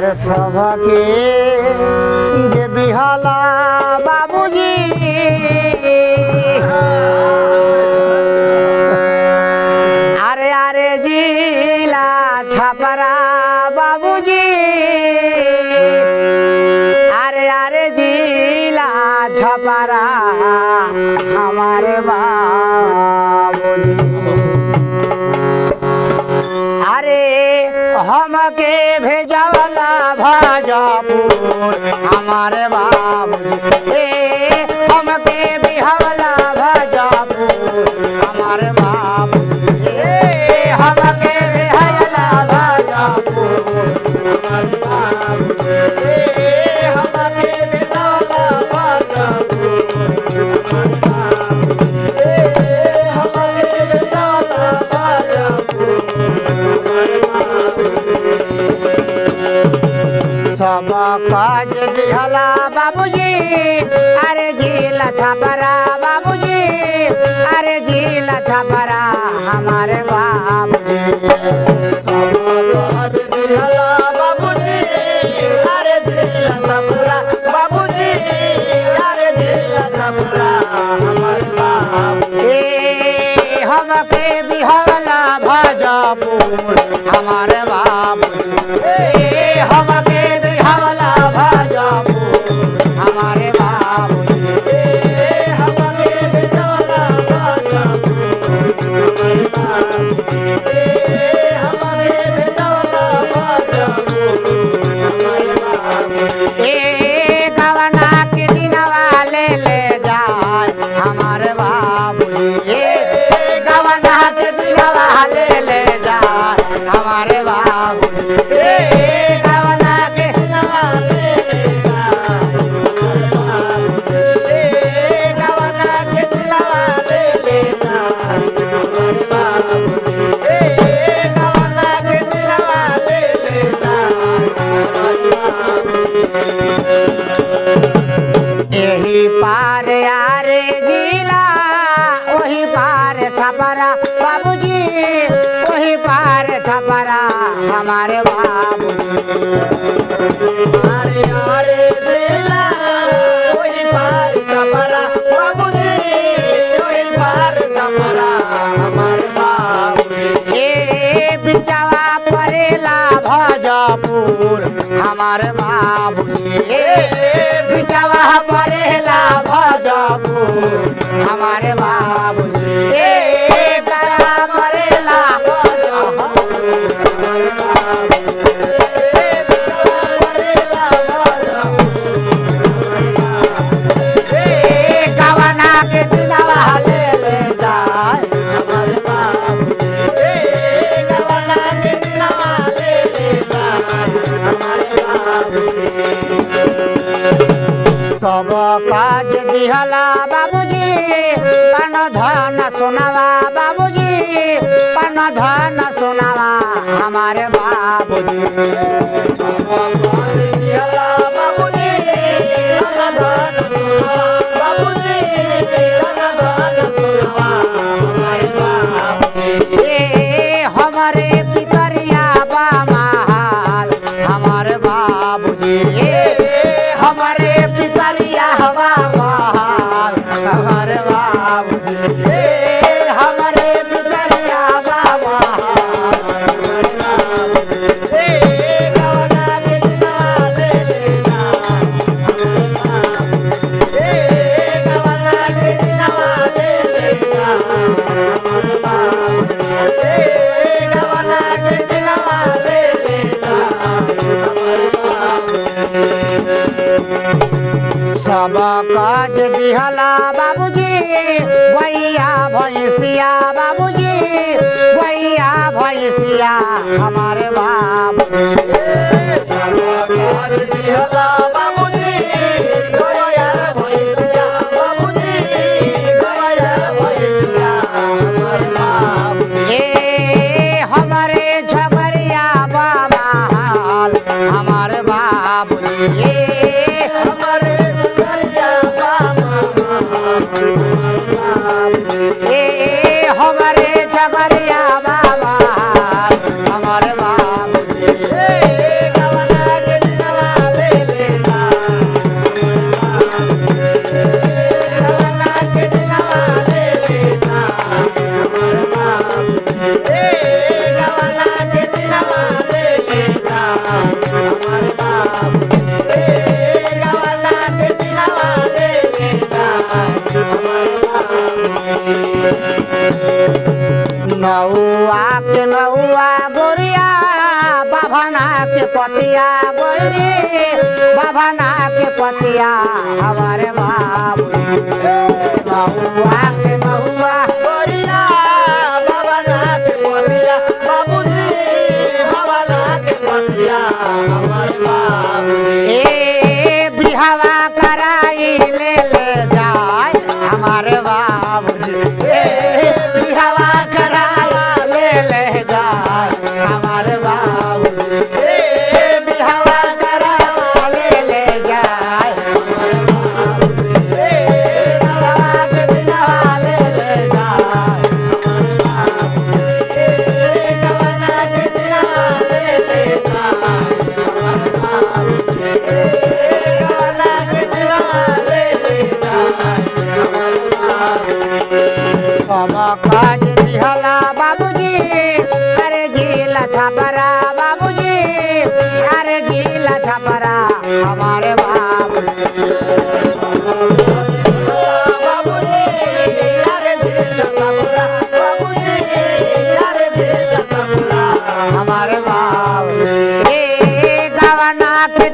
अरे सबके जे बिहाला बाबूजी अरे अरे जिला छपरा बाबूजी अरे अरे जिला छपरा हमारे बाबूजी अरे हमके भेजवला भाजपुर हमारे बाबूजी हमके बिहवला भाजपुर हमारे बाबूजी हमके बिहवला भाजपुर हमारे बाबूजी हमके बिहवला भाजपुर हमारे बाबूजी हमके बिहवला भाजपुर सब काज दिहला बाबूजी अरे जिला छपरा बाबूजी अरे जिला छपरा हमारे बाबूजी सब काज दिहला बाबूजी अरे जिला छपरा बाबूजी अरे जिला छपरा हमारे बाबूजी हमके बिहवला भाजपुर हमारे बाबूजी हमके बिहवला भाजपुर हमारे बाबूजी हमके बिहवला भाजपुर हमारे बाबूजी हमके बिहवला भाजपुर हमारे बाबूजी गवना के दिनवा ले जाए हमारे बाबूजी गवना के दिनवा ले जाए हमारे बाबूजी गवना के दिनवा ले जाए गवना के दिनवा ले जाए हमारे बाबूजी गवना के दिनवा ले जाए हमारे बाबूजी यही पार यारे जिला वही पार छपरा बाबूजी वही पार छपरा हमारे बाबूजी अरे अरे जिला वही पार छपरा बाबूजी वही पार छपरा हमारे बाबूजी बिचावा परेला भाजपुर हमारे बाबूजी बिचावा परेला भाजपुर हमारे बाबूजी करा परेला गवना के दिनवा ले जाए हमारे बाबूजी गवना के दिनवा ले जाए हमारे बाबूजी सब काज दिहला बाबूजी पन धन सोनावा बाबूजी पन धन सोनावा हमारे बाबूजी सब काज दिहला बाबूजी पन धन सोनावा बाबूजी पन धन सोनावा हमारे बाबूजी हमारे पितरिया बा महाल हमारे बाबूजी हमारे पितरिया हवा महाल हमारे बाबूजी हमारे पितरिया हवा महाल गवना के दिनवा ले जाए गवना के दिनवा ले जाए हमारे बाबूजी गवना के दिनवा ले जाए हमारे सब काज दिहला बाबूजी भैया भैंसिया बाबूजी भैया भैंसिया हमारे बाबूजी सब काज दिहला बाबूजी भैया भैंसिया बाबूजी भैया भैंसिया हमारे बाबूजी हमारे झगड़िया बाबा हाल हमारे बाबूजी हमारे झगड़िया बाबा के पतिया गोरी बाबना के पतिया हमारे बाबू महुआ के महुआ गोरिया बाबना के पतिया बाबूजी बाबना के पतिया हमारे बाबू ए बिहावा कराई ले जाए हमारे बाबू बिहावा कराई ले जाए हमारे बाबू बिहावा कराई ले जाए काज दिहला बाबूजी अरे झीला छापरा बाबूजी अरे झीला छापरा हमारे बाबू बाबूजी अरे झीला छापरा बाबूजी अरे झीला छापरा हमारे बाबू ए गवना के